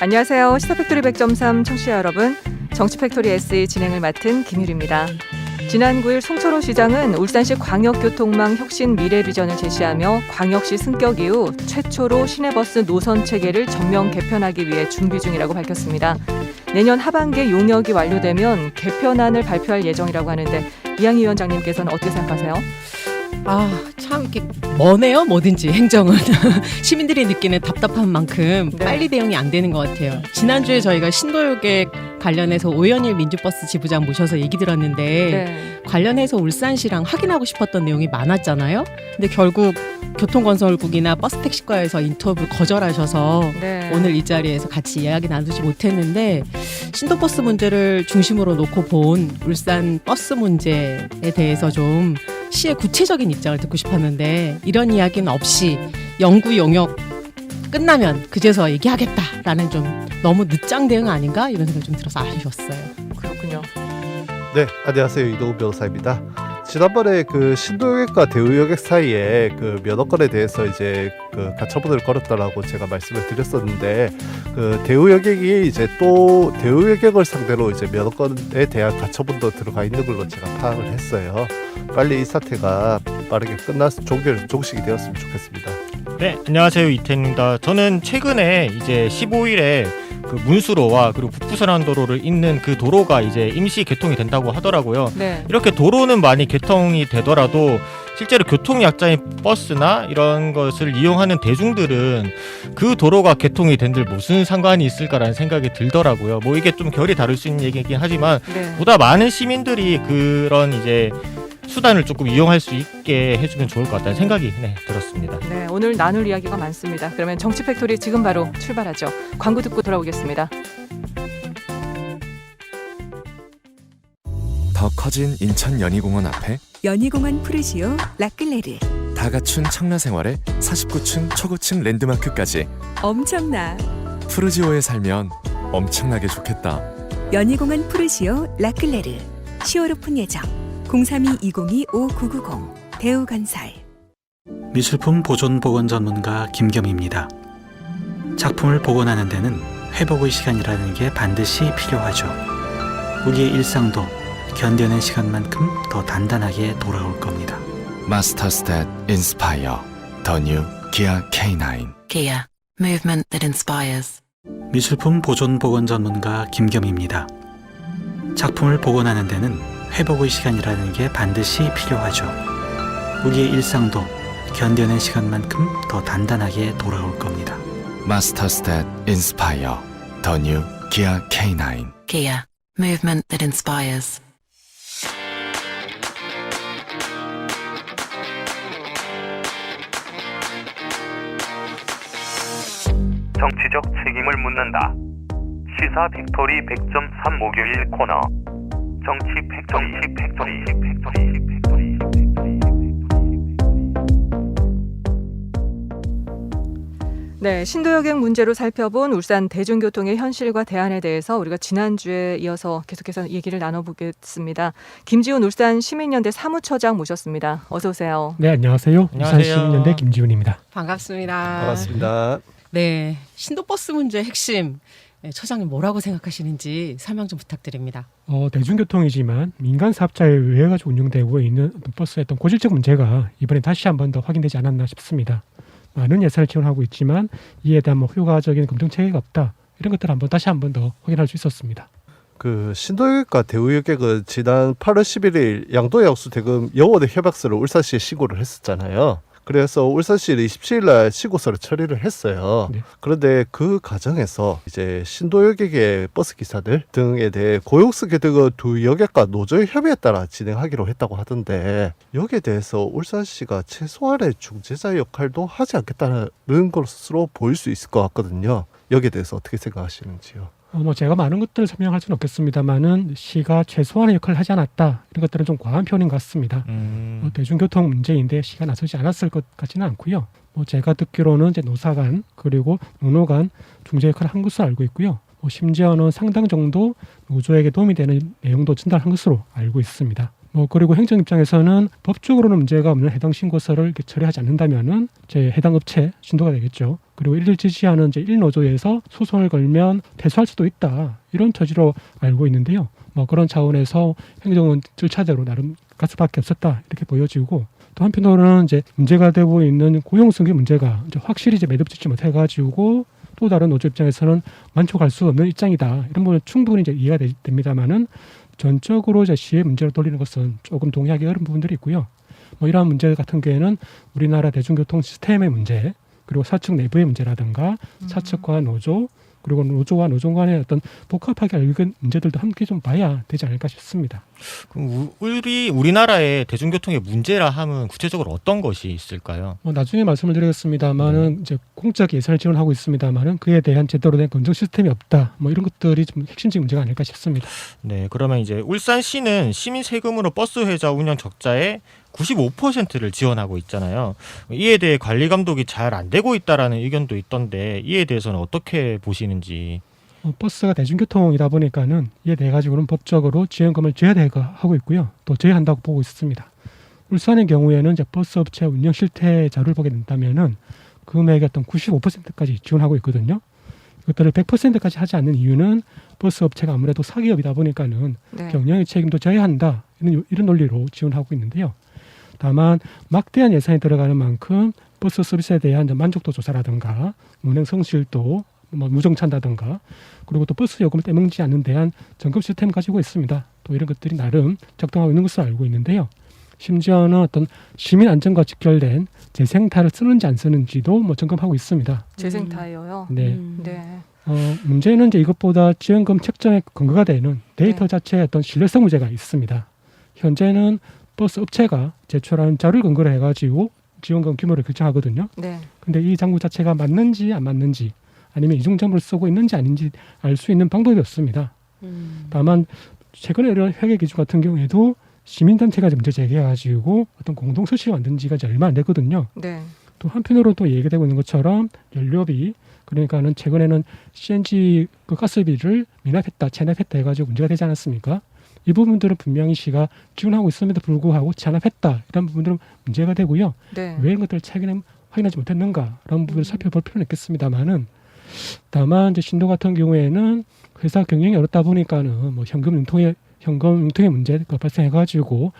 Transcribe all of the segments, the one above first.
안녕하세요. 시사팩토리 100.3 청취자 여러분. 정치팩토리 SE 진행을 맡은 김유리입니다. 지난 9일 송철호 시장은 울산시 광역교통망 혁신 미래 비전을 제시하며 광역시 승격 이후 최초로 시내버스 노선 체계를 전면 개편하기 위해 준비 중이라고 밝혔습니다. 내년 하반기에 용역이 완료되면 개편안을 발표할 예정이라고 하는데 이양희 위원장님께서는 어떻게 생각하세요? 참 이렇게 머네요. 뭐든지 행정은 시민들이 느끼는 답답한 만큼 빨리 대응이 안 되는 것 같아요. 지난주에 저희가 신도요객 관련해서 오연일 민주버스 지부장 모셔서 얘기 들었는데 관련해서 울산시랑 확인하고 싶었던 내용이 많았잖아요. 근데 결국 교통건설국이나 버스택시과에서 인터뷰 거절하셔서 오늘 이 자리에서 같이 이야기 나누지 못했는데 신도버스 문제를 중심으로 놓고 본 울산 버스 문제에 대해서 좀 시의 구체적인 입장을 듣고 싶었는데 이런 이야기는 없이 영구 용역 끝나면 그제서 얘기하겠다라는 좀 너무 늦장 대응 아닌가 이런 생각이 좀 들어서 아쉬웠어요. 그렇군요. 네, 안녕하세요. 이동훈 변호사입니다. 지난번에 그 신도요객과 대우요객 사이에 그 면허권에 대해서 이제 그 가처분을 걸었다라고 제가 말씀을 드렸었는데 그 대우요객이 이제 또 대우요객을 상대로 이제 면허권에 대한 가처분도 들어가 있는 걸로 제가 파악을 했어요. 빨리 이 사태가 빠르게 끝나서 종식이 되었으면 좋겠습니다. 네, 안녕하세요. 이태입니다. 저는 최근에 이제 15일에 그 문수로와 그리고 북부선안도로를 잇는 그 도로가 이제 임시 개통이 된다고 하더라고요. 이렇게 도로는 많이 개통이 되더라도 실제로 교통약자인 버스나 이런 것을 이용하는 대중들은 그 도로가 개통이 된들 무슨 상관이 있을까라는 생각이 들더라고요. 뭐 이게 좀 결이 다를 수 있는 얘기긴 하지만 보다 많은 시민들이 그런 이제 수단을 조금 이용할 수 있게 해주면 좋을 것 같다는 생각이 들었습니다. 네, 오늘 나눌 이야기가 많습니다. 그러면 정치팩토리 지금 바로 출발하죠. 광고 듣고 돌아오겠습니다. 더 커진 인천 연희공원 앞에 연희공원 푸르지오 라클레르 다 갖춘 청라생활에 49층 초고층 랜드마크까지 엄청나. 푸르지오에 살면 엄청나게 좋겠다. 연희공원 푸르지오 라클레르 10월 오픈 예정 032-202-5990 대우건설. 미술품 보존 복원 전문가 김겸입니다. 작품을 복원하는 데는 회복의 시간이라는 게 반드시 필요하죠. 우리의 일상도 견뎌낸 시간만큼 더 단단하게 돌아올 겁니다. Masters that inspire. The new Kia K9. Kia, movement that inspires. 미술품 보존 복원 전문가 김겸입니다. 작품을 복원하는 데는 회복의 시간이라는 게 반드시 필요하죠. 우리의 일상도 견뎌낸 시간만큼 더 단단하게 돌아올 겁니다. Masters that inspire. The new Kia K9. Kia, movement that inspires. 정치적 책임을 묻는다. 시사 팩토리 100.3 목요일 코너. 정치 팩토리. 네, 신도요객 문제로 살펴본 울산 대중교통의 현실과 대안에 대해서 우리가 지난주에 이어서 계속해서 얘기를 나눠보겠습니다. 김지훈 울산 시민연대 사무처장 모셨습니다. 어서 오세요. 네, 안녕하세요. 울산 시민연대 김지훈입니다. 반갑습니다. 반갑습니다. 네, 신도버스 문제의 핵심 처장님 뭐라고 생각하시는지 설명 좀 부탁드립니다. 대중교통이지만 민간 사업자에 의해 가지고 운영되고 있는 버스의 어떤 고질적 문제가 이번에 다시 한 번 더 확인되지 않았나 싶습니다. 많은 예산을 지원하고 있지만 이에 대한 효과적인 검증 체계가 없다. 이런 것들을 다시 한 번 더 확인할 수 있었습니다. 그 신도요객과 대우요객은 지난 8월 11일 양도양수 대금 영원의 협약서를 울산시에 신고를 했었잖아요. 그래서 울산시는 27일 날 신고서를 처리를 했어요. 그런데 그 과정에서 이제 신도요객의 버스 기사들 등에 대해 고용승계 등의 두 여객과 노조의 협의에 따라 진행하기로 했다고 하던데 여기에 대해서 울산시가 최소한의 중재자 역할도 하지 않겠다는 것으로 보일 수 있을 것 같거든요. 여기에 대해서 어떻게 생각하시는지요? 제가 많은 것들을 설명할 수는 없겠습니다만은 시가 최소한의 역할을 하지 않았다. 이런 것들은 좀 과한 표현인 것 같습니다. 대중교통 문제인데 시가 나서지 않았을 것 같지는 않고요. 제가 듣기로는 이제 노사 간 그리고 노노 간 중재 역할을 한 것으로 알고 있고요. 심지어는 상당 정도 노조에게 도움이 되는 내용도 전달한 것으로 알고 있습니다. 그리고 행정 입장에서는 법적으로는 문제가 없는 해당 신고서를 처리하지 않는다면은 제 해당 업체 신도가 되겠죠. 그리고 이를 지지하는 이제 1노조에서 소송을 걸면 퇴소할 수도 있다. 이런 처지로 알고 있는데요. 뭐 그런 차원에서 행정은 절차대로 나름 갈 수밖에 없었다. 이렇게 보여지고 또 한편으로는 이제 문제가 되고 있는 고용승계 문제가 이제 확실히 이제 매듭짓지 못해가지고 또 다른 노조 입장에서는 만족할 수 없는 입장이다. 이런 부분 충분히 이제 이해가 됩니다만은 전적으로 이제 시의 문제로 돌리는 것은 조금 동의하기 어려운 부분들이 있고요. 뭐 이러한 문제 같은 경우에는 우리나라 대중교통 시스템의 문제, 그리고 사측 내부의 문제라든가 사측과 노조, 그리고 노조와 노조 간의 어떤 복합하게 알는 문제들도 함께 좀 봐야 되지 않을까 싶습니다. 그럼 우리나라의 대중교통의 문제라 하면 구체적으로 어떤 것이 있을까요? 뭐 나중에 말씀을 드리겠습니다만은 이제 공적 예산을 지원하고 있습니다만은 그에 대한 제대로 된 검증 시스템이 없다. 뭐 이런 것들이 좀 핵심적인 문제가 아닐까 싶습니다. 네, 그러면 이제 울산시는 시민 세금으로 버스 회사 운영 적자의 95%를 지원하고 있잖아요. 이에 대해 관리 감독이 잘 안 되고 있다라는 의견도 있던데 이에 대해서는 어떻게 보시는지. 버스가 대중교통이다 보니까는 이에 대해 가지고는 법적으로 지원금을 줘야 하고 있고요. 또 줘야 한다고 보고 있습니다. 울산의 경우에는 이제 버스 업체 운영 실태 자료를 보게 된다면은 금액의 어떤 95%까지 지원하고 있거든요. 이것들을 100%까지 하지 않는 이유는 버스 업체가 아무래도 사기업이다 보니까는 경영의 책임도 져야 한다. 이런 논리로 지원하고 있는데요. 다만 막대한 예산이 들어가는 만큼 버스 서비스에 대한 만족도 조사라든가 운행 성실도 뭐 무정차한다든가 그리고 또 버스 요금을 떼먹지 않는 대한 점검 시스템을 가지고 있습니다. 또 이런 것들이 나름 작동하고 있는 것으로 알고 있는데요. 심지어는 어떤 시민 안전과 직결된 재생타를 쓰는지 안 쓰는지도 뭐 점검하고 있습니다. 재생타예요. 네. 네. 문제는 이제 이것보다 지원금 책정에 근거가 되는 데이터 자체의 어떤 신뢰성 문제가 있습니다. 현재는 버스 업체가 제출하는 자료를 근거로 해가지고 지원금 규모를 결정하거든요. 네. 근데 이 장부 자체가 맞는지 안 맞는지 아니면 이중점을 쓰고 있는지 아닌지 알 수 있는 방법이 없습니다. 다만 최근에 이런 회계 기준 같은 경우에도 시민단체가 문제 제기해가지고 어떤 공동 서식을 만든 지가 이제 얼마 안 됐거든요. 네. 또 한편으로 또 얘기되고 있는 것처럼 연료비 그러니까는 최근에는 CNG 그 가스비를 미납했다, 체납했다 해가지고 문제가 되지 않았습니까? 이 부분들은 분명히 시가 지원하고 있음에도 불구하고 체납했다 이런 부분들은 문제가 되고요. 네. 왜 이런 것들을 최근에 확인하지 못했는가라는 부분을 살펴볼 필요는 있겠습니다만은 다만 이제 신도 같은 경우에는 회사 경영이 어렵다 보니까는 뭐 현금 융통의 문제가 발생해가지고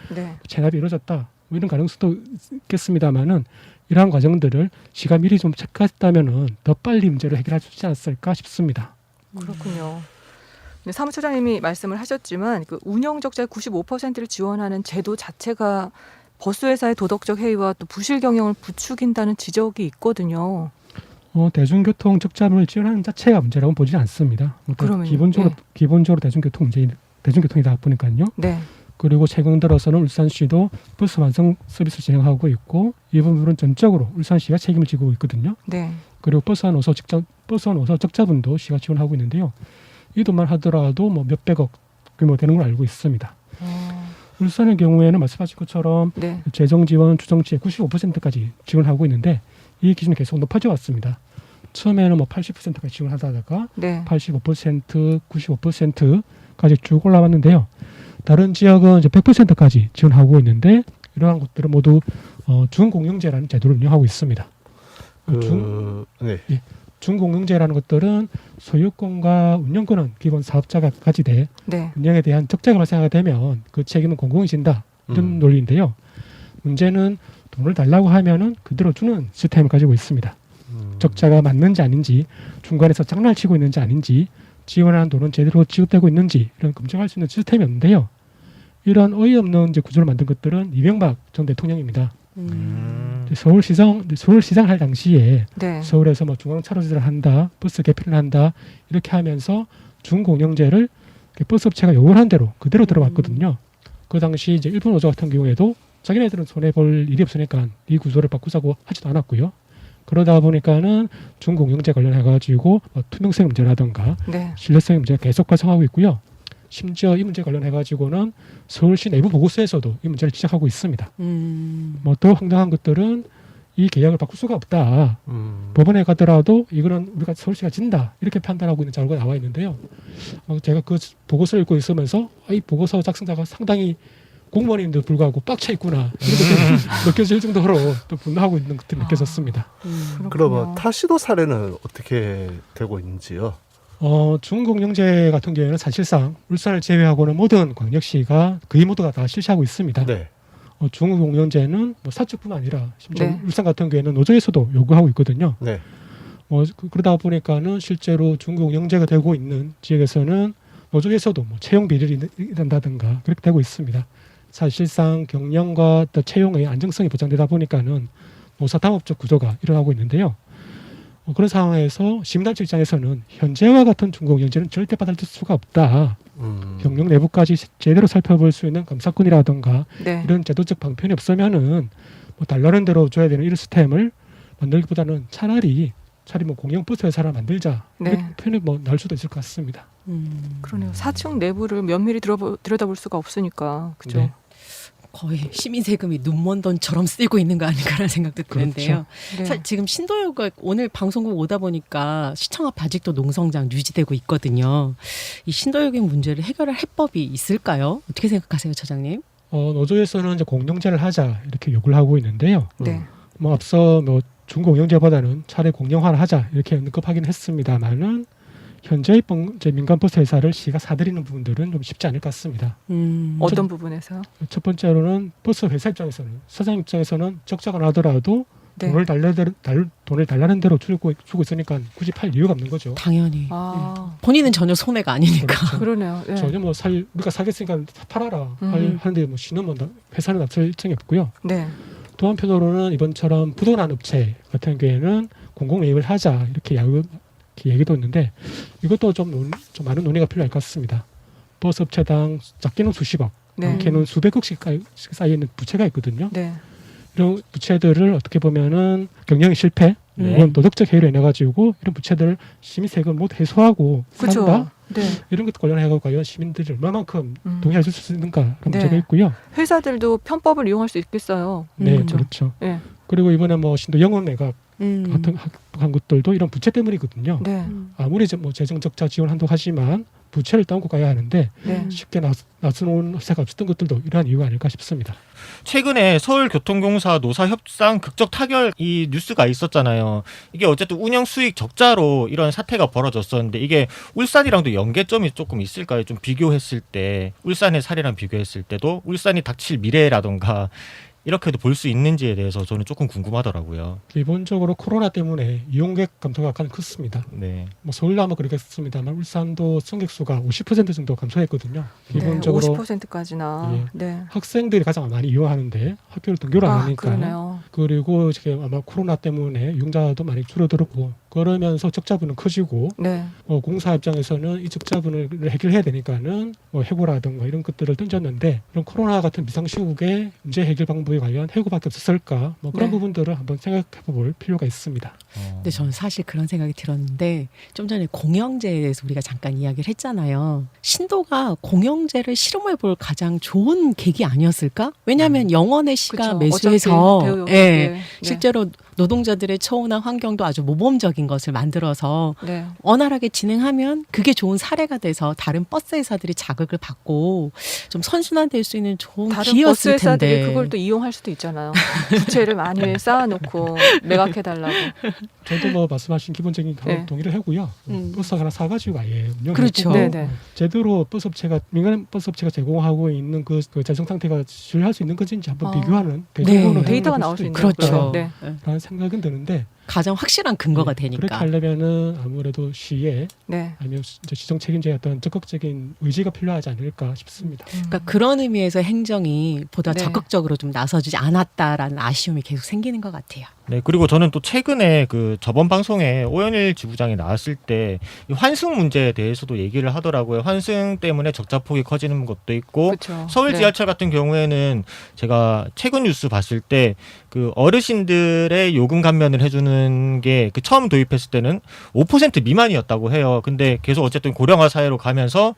체납이 이루어졌다 뭐 이런 가능성도 있겠습니다만은 이러한 과정들을 시가 미리 좀 체크했다면은 더 빨리 문제를 해결할 수 있지 않았을까 싶습니다. 그렇군요. 네, 사무처장님이 말씀을 하셨지만 그 운영 적자의 95%를 지원하는 제도 자체가 버스회사의 도덕적 해이와 또 부실 경영을 부추긴다는 지적이 있거든요. 대중교통 적자를 지원하는 자체가 문제라고 보지는 않습니다. 기본적으로 대중교통이다 보니까요. 네. 그리고 최근 들어서는 울산시도 버스 완성 서비스 진행하고 있고 이 부분은 전적으로 울산시가 책임을 지고 있거든요. 네. 그리고 버스 한 노소 적자분도 시가 지원하고 있는데요. 이 돈만 하더라도 뭐 몇백억 규모 되는 걸 알고 있습니다. 울산의 경우에는 말씀하신 것처럼 재정 지원 추정치의 95%까지 지원하고 있는데 이 기준이 계속 높아져 왔습니다. 처음에는 뭐 80%까지 지원하다가 85%, 95%까지 쭉 올라왔는데요. 다른 지역은 이제 100%까지 지원하고 있는데 이러한 것들은 모두 준공영제라는 제도를 운영하고 있습니다. 준공영제라는 것들은 소유권과 운영권은 기본 사업자가 가지되 운영에 대한 적자가 발생하게 되면 그 책임은 공공이 진다 이런 논리인데요. 문제는 돈을 달라고 하면은 그대로 주는 시스템을 가지고 있습니다. 적자가 맞는지 아닌지 중간에서 장난을 치고 있는지 아닌지 지원하는 돈은 제대로 지급되고 있는지 이런 검증할 수 있는 시스템이 없는데요. 이런 어이없는 이제 구조를 만든 것들은 이명박 전 대통령입니다. 서울시장 할 당시에 서울에서 뭐 중앙차로제를 한다, 버스 개편을 한다 이렇게 하면서 준공영제를 버스 업체가 요구를 한 대로 그대로 들어왔거든요. 그 당시 이제 일본 노조 같은 경우에도 자기네들은 손해 볼 일이 없으니까 이 구조를 바꾸자고 하지도 않았고요. 그러다 보니까는 준공영제 관련해가지고 투명성 문제라든가 신뢰성 문제가 계속 발생하고 있고요. 심지어 이 문제 관련해가지고는 서울시 내부 보고서에서도 이 문제를 지적하고 있습니다. 뭐 더 황당한 것들은 이 계약을 바꿀 수가 없다. 법원에 가더라도 이거는 우리가 서울시가 진다 이렇게 판단하고 있는 자료가 나와 있는데요. 제가 그 보고서를 읽고 있으면서 이 보고서 작성자가 상당히 공무원인데도 불구하고 빡쳐 있구나 이렇게 느껴질 정도로 또 분노하고 있는 것들이 느껴졌습니다. 그러면 타시도 사례는 어떻게 되고 있는지요? 중공영제 같은 경우에는 사실상 울산을 제외하고는 모든 광역시가 거의 모두가 다 실시하고 있습니다. 네. 중공영제는 뭐 사측뿐만 아니라 심지어 네. 울산 같은 경우에는 노조에서도 요구하고 있거든요. 네. 그러다 보니까는 실제로 중공영제가 되고 있는 지역에서는 노조에서도 뭐 채용 비리를 일한다든가 그렇게 되고 있습니다. 사실상 경영과 또 채용의 안정성이 보장되다 보니까는 노사당업적 구조가 일어나고 있는데요. 그런 상황에서 시민단체 입장에서는 현재와 같은 중공영제는 절대 받아들일 수가 없다. 경영 내부까지 제대로 살펴볼 수 있는 감사권이라든가 네. 이런 제도적 방편이 없으면은 뭐 달라는 대로 줘야 되는 이런 시스템을 만들기보다는 차라리 뭐 공영버스 회사를 만들자 네. 이런 표현이 뭐 나올 수도 있을 것 같습니다. 그러네요. 사측 내부를 면밀히 들여다볼 수가 없으니까 그죠. 네. 거의 시민 세금이 눈먼 돈처럼 쓰이고 있는 거 아닌가라는 생각도 드는데요. 네. 지금 신도요가 오늘 방송국 오다 보니까 시청 앞 아직도 농성장 유지되고 있거든요. 이 신도요객 문제를 해결할 해법이 있을까요? 어떻게 생각하세요, 처장님? 노조에서는 이제 공영제를 하자 이렇게 요구를 하고 있는데요. 네. 뭐 앞서 뭐 중공영제보다는 차라리 공영화를 하자 이렇게 언급하긴 했습니다만은 현재의 민간버스 회사를 시가 사들이는 부분들은 좀 쉽지 않을 것 같습니다. 어떤 부분에서요? 첫 번째로는 버스 회사 입장에서는 사장 입장에서는 적자가 나더라도 네. 돈을 달라는 대로 주고 있으니까 굳이 팔 이유가 없는 거죠. 당연히. 아, 본인은 전혀 손해가 아니니까. 그렇죠. 그러네요. 네. 전혀 뭐 우리가 사겠으니까 팔아라 하는데 뭐 시는 뭐 회사는 납설 일정이 없고요. 네. 또 한편으로는 이번처럼 부도난 업체 같은 경우에는 공공매입을 하자 이렇게 얘기도 있는데 이것도 좀 많은 논의가 필요할 것 같습니다. 버스 업체당 작게는 수십억, 네. 많게는 수백억씩 쌓여 있는 부채가 있거든요. 네. 이런 부채들을 어떻게 보면은 경영의 실패, 네. 혹은 도덕적 해이로 인해 가지고 이런 부채들을 시민세금 모두 해소하고 그죠. 산다. 네. 이런 것 관련해서 과연 시민들이 얼마만큼 동의해 줄 수 있는가 그런 네. 문제가 있고요. 회사들도 편법을 이용할 수 있겠어요. 네, 그죠. 그렇죠. 네. 그리고 이번에 뭐 신도 영원 매각 같은 한 것들도 이런 부채 때문이거든요. 네. 아무리 뭐 재정 적자 지원한다고 하지만 부채를 떠안고 가야 하는데 네. 쉽게 나서놓은 회사가 없었던 것들도 이러한 이유가 아닐까 싶습니다. 최근에 서울교통공사 노사 협상 극적 타결 이 뉴스가 있었잖아요. 이게 어쨌든 운영 수익 적자로 이런 사태가 벌어졌었는데 이게 울산이랑도 연계점이 조금 있을까요? 좀 비교했을 때 울산의 사례랑 비교했을 때도 울산이 닥칠 미래라던가 이렇게도 볼 수 있는지에 대해서 저는 조금 궁금하더라고요. 기본적으로 코로나 때문에 이용객 감소가 약간 컸습니다. 네. 뭐 서울도 아마 그렇겠습니다만 울산도 승객 수가 50% 정도 감소했거든요. 네. 기본적으로 50%까지나. 예. 네. 학생들이 가장 많이 이용하는데 학교를 등교를 안 하니까. 그러네요. 그리고 지금 아마 코로나 때문에 이용자도 많이 줄어들었고 그러면서 적자분은 커지고 네. 공사 입장에서는 이 적자분을 해결해야 되니까는 뭐 해고라든가 이런 것들을 던졌는데 이런 코로나 같은 비상시국에 문제 해결 방법이 과연 해고밖에 없었을까 뭐 그런 네. 부분들을 한번 생각해볼 필요가 있습니다. 근데 저는 사실 그런 생각이 들었는데 좀 전에 공영제에 대해서 우리가 잠깐 이야기를 했잖아요. 신도가 공영제를 실험해볼 가장 좋은 계기 아니었을까? 왜냐하면 영원의 시가 그쵸. 매수해서 어차피 네. 실제로 노동자들의 처우나 환경도 아주 모범적인 것을 만들어서 네. 원활하게 진행하면 그게 좋은 사례가 돼서 다른 버스 회사들이 자극을 받고 좀 선순환될 수 있는 좋은 다른 버스 기회였을 회사들이 텐데. 그걸 또 이용할 수도 있잖아요. 부채를 많이 쌓아놓고 매각해달라고. 저도 뭐 말씀하신 기본적인 네. 동의를 하고요. 버스 하나 사가지고 아예 운영을 그렇죠. 해보고 네네. 제대로 버스 업체가 민간 버스 업체가 제공하고 있는 그 재정 상태가 주의할 수 있는 것인지 한번 비교하는 네. 데이터가 나올 수 있는 그렇죠. 네. 라는 생각은 드는데 가장 확실한 근거가 그렇게 되니까. 하려면은 아무래도 시에 네. 아니면 이제 시정 책임자의 어떤 적극적인 의지가 필요하지 않을까 싶습니다. 그러니까 그런 의미에서 행정이 보다 네. 적극적으로 좀 나서주지 않았다라는 아쉬움이 계속 생기는 것 같아요. 네, 그리고 저는 또 최근에 그 저번 방송에 오연일 지부장이 나왔을 때 이 환승 문제에 대해서도 얘기를 하더라고요. 환승 때문에 적자폭이 커지는 것도 있고 그렇죠. 서울 지하철 같은 경우에는 제가 최근 뉴스 봤을 때 그 어르신들의 요금 감면을 해주는 게 그 처음 도입했을 때는 5% 미만이었다고 해요. 근데 계속 어쨌든 고령화 사회로 가면서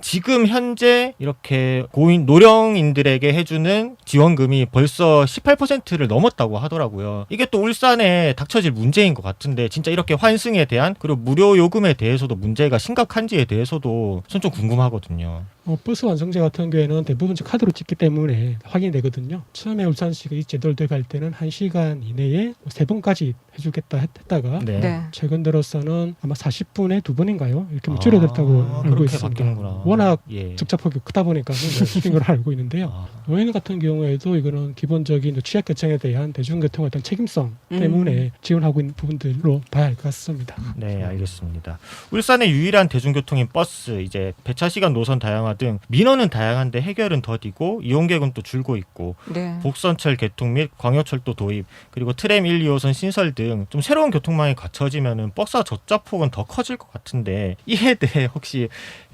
지금 현재 이렇게 고인 노령인들에게 해주는 지원금이 벌써 18%를 넘었다고 하더라고요. 이게 또 울산에 닥쳐질 문제인 것 같은데 진짜 이렇게 환승에 대한 그리고 무료 요금에 대해서도 문제가 심각한지에 대해서도 전 좀 궁금하거든요. 버스 완성제 같은 경우에는 대부분 카드로 찍기 때문에 확인이 되거든요. 처음에 울산시가 이 제도를 도입할 때는 1시간 이내에 3번까지 해주겠다 했다가 네. 최근 들어서는 아마 40분에 2번인가요? 이렇게 줄여졌다고 알고 있습니다. 바뀌는구나. 워낙 예. 적자폭이 크다 보니까 줄인 걸 알고 있는데요. 노인 같은 경우에도 이거는 기본적인 취약계층에 대한 대중교통의 어떤 책임성 때문에 지원하고 있는 부분들로 봐야 할 것 같습니다. 네, 알겠습니다. 울산의 유일한 대중교통인 버스, 이제 배차 시간 노선 다양화 등 민원은 다양한데 해결은 더디고 이용객은 또 줄고 있고 네. 복선철 개통 및 광역철도 도입 그리고 트램 1, 2호선 신설 등 좀 새로운 교통망이 갖춰지면은 버스와 적자폭은 더 커질 것 같은데 이에 대해 혹시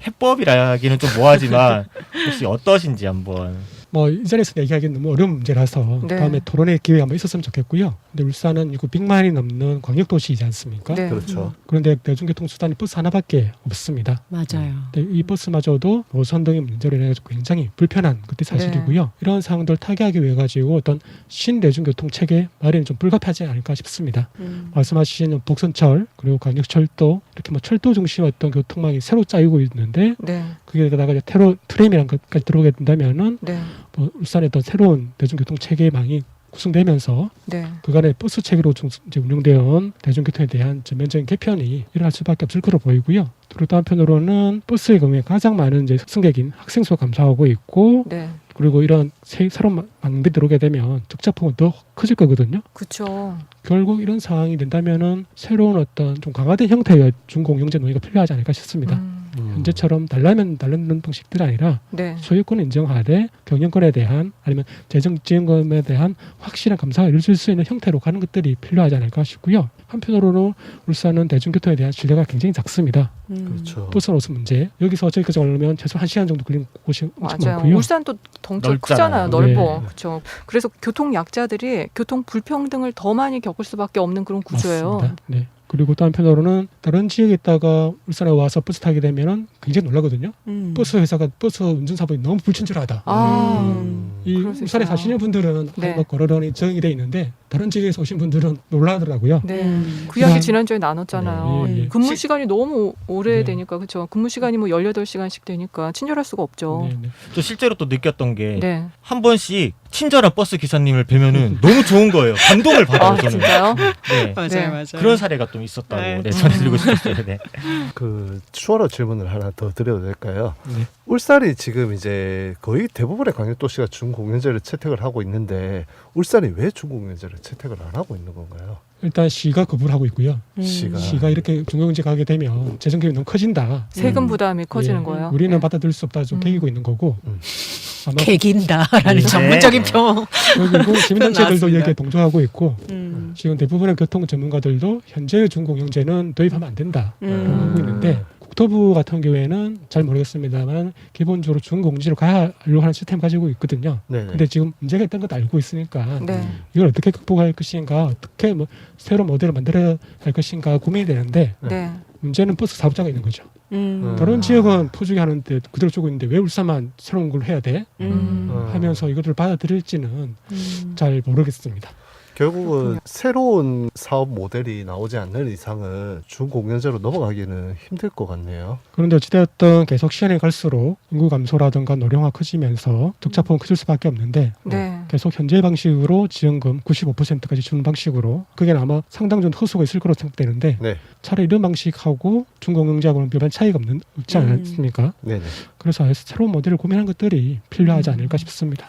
해법이라기는 좀 뭐하지만 혹시 어떠신지 한번. 이 자리에서 얘기하기는 너무 어려운 문제라서 네. 다음에 토론의 기회가 한번 있었으면 좋겠고요. 근데 울산은 100만이 넘는 광역도시이지 않습니까? 네. 그렇죠. 그런데 대중교통 수단이 버스 하나밖에 없습니다. 맞아요. 근데 이 버스마저도 노선 등의 문제로 인해 가지고 굉장히 불편한 것도 사실이고요. 이런 상황들 타개하기 위해 가지고 어떤 신대중교통 체계 마련이 좀 불가피하지 않을까 싶습니다. 말씀하신 복선철 그리고 광역철도 이렇게 철도 중심 어떤 교통망이 새로 짜이고 있는데 네. 그게다가 이제 트램이라는 것까지 들어오게 된다면은 네. 울산의 어떤 새로운 대중교통 체계망이 구성되면서 네. 그간의 버스 체계로 이제 운영되어 대중교통에 대한 전면적인 개편이 일어날 수밖에 없을 거로 보이고요. 그리고 또 한편으로는 버스의 경우에 가장 많은 이제 승객인 학생 수가 감소하고 있고 네. 그리고 이런 새로운 망비 들어오게 되면 적자폭은 더 커질 거거든요. 그렇죠. 결국 이런 상황이 된다면은 새로운 어떤 좀 강화된 형태의 준공영제 논의가 필요하지 않을까 싶습니다. 현재처럼 달라면 달라는 방식들이 아니라 네. 소유권을 인정하되 경영권에 대한 아니면 재정 지원금에 대한 확실한 감사가 이루어질 수 있는 형태로 가는 것들이 필요하지 않을까 싶고요. 한편으로는 울산은 대중교통에 대한 신뢰가 굉장히 작습니다. 그렇죠. 버스 노선 문제 여기서 저기까지 가려면 최소 1시간 정도 걸리는 곳이 엄청 맞아요. 많고요. 울산도 덩치가 넓잖아요. 크잖아요. 넓어. 네. 그렇죠. 그래서 교통 약자들이 교통 불평등을 더 많이 겪을 수밖에 없는 그런 구조예요. 맞습니다. 네. 그리고 또 한편으로는 다른 지역에 있다가 울산에 와서 버스 타게 되면은 굉장히 놀라거든요. 버스 회사가 버스 운전사분이 너무 불친절하다. 이 그럴 수 울산에 있어요. 사시는 분들은 네. 걸어다니 정이 돼 있는데 다른 지역에서 오신 분들은 놀라더라고요. 네. 그 이야기 그냥- 지난주에 나눴잖아요. 네, 예, 예. 근무 시간이 너무 오래 네. 되니까 그렇죠. 근무 시간이 18시간씩 되니까 친절할 수가 없죠. 네, 네. 또 실제로 또 느꼈던 게 네. 한 번씩 친절한 버스 기사님을 뵈면은 너무 좋은 거예요. 감동을 받아요. 아, 저는. 진짜요? 네. 맞아요, 네. 맞아요. 그런 사례가 좀 있었다고 네. 전해드리고 싶었어요. 네. 추가로 질문을 하나 더 드려도 될까요? 네. 울산이 지금 이제 거의 대부분의 광역도시가 준공영제를 채택을 하고 있는데 울산이 왜 준공영제를 채택을 안 하고 있는 건가요? 일단 시가 거부를 하고 있고요. 시가 이렇게 중공영제 가게 되면 재정기업이 너무 커진다. 세금 부담이 커지는 예, 거예요. 우리는 네. 받아들일 수 없다 좀 개기고 있는 거고 아마 개긴다라는 네. 전문적인 표현. 그리고 시민단체들도 나왔습니다. 여기에 동조하고 있고 지금 대부분의 교통 전문가들도 현재의 준공영제는 도입하면 안 된다 하고 있는데 국토부 같은 경우에는 잘 모르겠습니다만 기본적으로 준공지로 가려고 하는 시스템 가지고 있거든요. 네네. 근데 지금 문제가 있다는 것도 알고 있으니까 네. 이걸 어떻게 극복할 것인가 어떻게 새로운 모델을 만들어야 할 것인가 고민이 되는데 네. 문제는 버스 사업자가 있는 거죠. 다른 지역은 포주기 하는데 그대로 쪼고 있는데 왜 울산만 새로운 걸 해야 돼? 하면서 이것을 받아들일지는 잘 모르겠습니다. 결국은 새로운 사업 모델이 나오지 않는 이상은 준공영제로 넘어가기는 힘들 것 같네요. 그런데 어찌되었든 계속 시간이 갈수록 인구 감소라든가 노령화 커지면서 적자폭은 커질 수밖에 없는데 네. 계속 현재 방식으로 지원금 95%까지 주는 방식으로 그게 아마 상당 정도 호소가 있을 거로 생각되는데 네. 차라리 이런 방식하고 준공영제하고는 별반 차이가 없지 않습니까? 네네. 그래서 새로운 모델을 고민한 것들이 필요하지 않을까 싶습니다.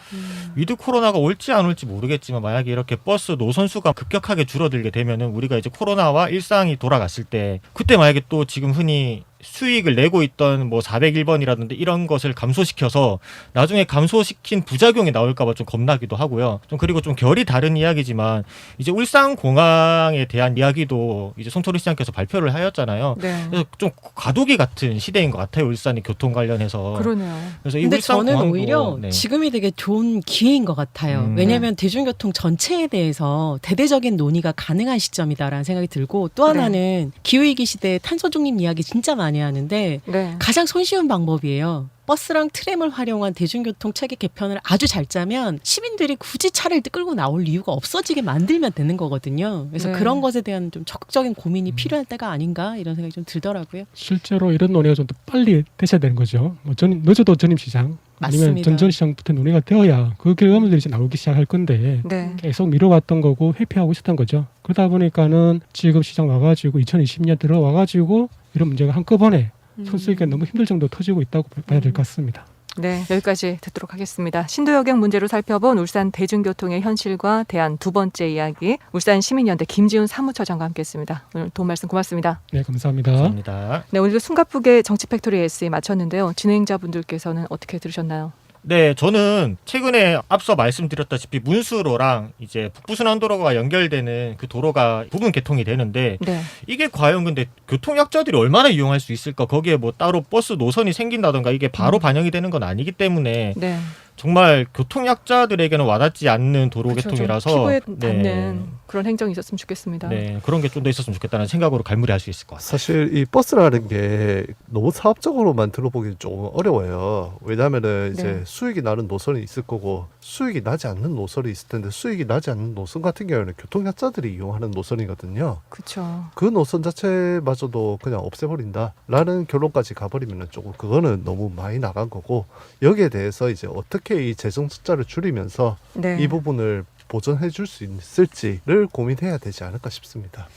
위드 코로나가 올지 안 올지 모르겠지만 만약에 이렇게 버스 노선 수가 급격하게 줄어들게 되면은 우리가 이제 코로나와 일상이 돌아갔을 때 그때 만약에 또 지금 흔히 수익을 내고 있던 뭐 401번이라든지 이런 것을 감소시켜서 나중에 감소시킨 부작용이 나올까봐 좀 겁나기도 하고요. 좀 그리고 좀 결이 다른 이야기지만 이제 울산공항에 대한 이야기도 이제 송철희 시장께서 발표를 하였잖아요. 네. 그래서 좀 과도기 같은 시대인 것 같아요. 울산이 교통 관련해서. 그러네요. 그래서 이 근데 울산 저는 공항도, 오히려 네. 지금이 되게 좋은 기회인 것 같아요. 왜냐하면 대중교통 전체에 대해서 대대적인 논의가 가능한 시점이다라는 생각이 들고 또 하나는 기후위기 시대에 탄소 중립 이야기 진짜 많이 하는데 네. 가장 손쉬운 방법이에요. 버스랑 트램을 활용한 대중교통 체계 개편을 아주 잘 짜면 시민들이 굳이 차를 끌고 나올 이유가 없어지게 만들면 되는 거거든요. 그래서 네. 그런 것에 대한 좀 적극적인 고민이 필요할 때가 아닌가 이런 생각이 좀 들더라고요. 실제로 이런 논의가 좀 더 빨리 되셔야 되는 거죠. 뭐 늦어도 전임시장 아니면 맞습니다. 전전시장부터 논의가 되어야 그 결과물들이 이제 나오기 시작할 건데 네. 계속 미뤄왔던 거고 회피하고 있었던 거죠. 그러다 보니까는 지금 시장 와가지고 2020년 들어와가지고 이런 문제가 한꺼번에 손쓰기가 너무 힘들 정도 터지고 있다고 봐야 될 것 같습니다. 네, 여기까지 듣도록 하겠습니다. 신도여객 문제로 살펴본 울산 대중교통의 현실과 대안 두 번째 이야기, 울산 시민연대 김지훈 사무처장과 함께했습니다. 오늘 도움 말씀 고맙습니다. 네, 감사합니다. 감사합니다. 네, 오늘도 숨가쁘게 정치팩토리 SE 마쳤는데요. 진행자분들께서는 어떻게 들으셨나요? 네, 저는 최근에 앞서 말씀드렸다시피 문수로랑 이제 북부순환도로가 연결되는 그 도로가 부분 개통이 되는데 네. 이게 과연 근데 교통약자들이 얼마나 이용할 수 있을까? 거기에 뭐 따로 버스 노선이 생긴다던가 이게 바로 반영이 되는 건 아니기 때문에 네. 정말 교통약자들에게는 와닿지 않는 도로 그렇죠. 개통이라서 좀 피부에 닿는 그런 행정이 있었으면 좋겠습니다. 네, 그런 게 좀 더 있었으면 좋겠다는 생각으로 갈무리할 수 있을 것 같아요. 사실 이 버스라는 게 너무 사업적으로만 들어보기 좀 어려워요. 왜냐하면은 이제 네. 수익이 나는 노선이 있을 거고 수익이 나지 않는 노선이 있을 텐데 수익이 나지 않는 노선 같은 경우에는 교통약자들이 이용하는 노선이거든요. 그렇죠. 그 노선 자체마저도 그냥 없애버린다라는 결론까지 가버리면은 조금 그거는 너무 많이 나간 거고 여기에 대해서 이제 어떻게 이 재정 숫자를 줄이면서 네. 이 부분을 보전해 줄 수 있을지를 고민해야 되지 않을까 싶습니다.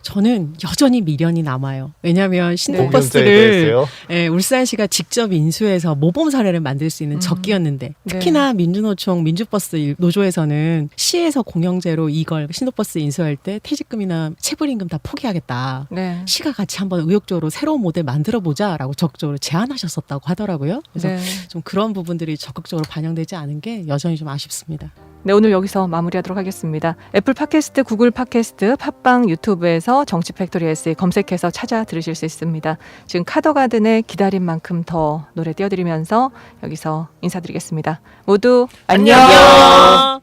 저는 여전히 미련이 남아요. 왜냐하면 공연제에 신도버스를 대해서요? 예, 울산시가 직접 인수해서 모범 사례를 만들 수 있는 적기였는데 특히나 민주노총 민주버스 노조에서는 시에서 공영제로 이걸 신도버스 인수할 때 퇴직금이나 체불임금 다 포기하겠다. 네. 시가 같이 한번 의욕적으로 새로운 모델 만들어보자라고 적극적으로 제안하셨었다고 하더라고요. 그래서 네. 좀 그런 부분들이 적극적으로 반영되지 않은 게 여전히 좀 아쉽습니다. 네, 오늘 여기서 마무리하도록 하겠습니다. 애플 팟캐스트, 구글 팟캐스트, 팟빵, 유튜브에서 정치팩토리 SE 검색해서 찾아 들으실 수 있습니다. 지금 카더가든의 기다린 만큼 더 노래 띄워드리면서 여기서 인사드리겠습니다. 모두 안녕!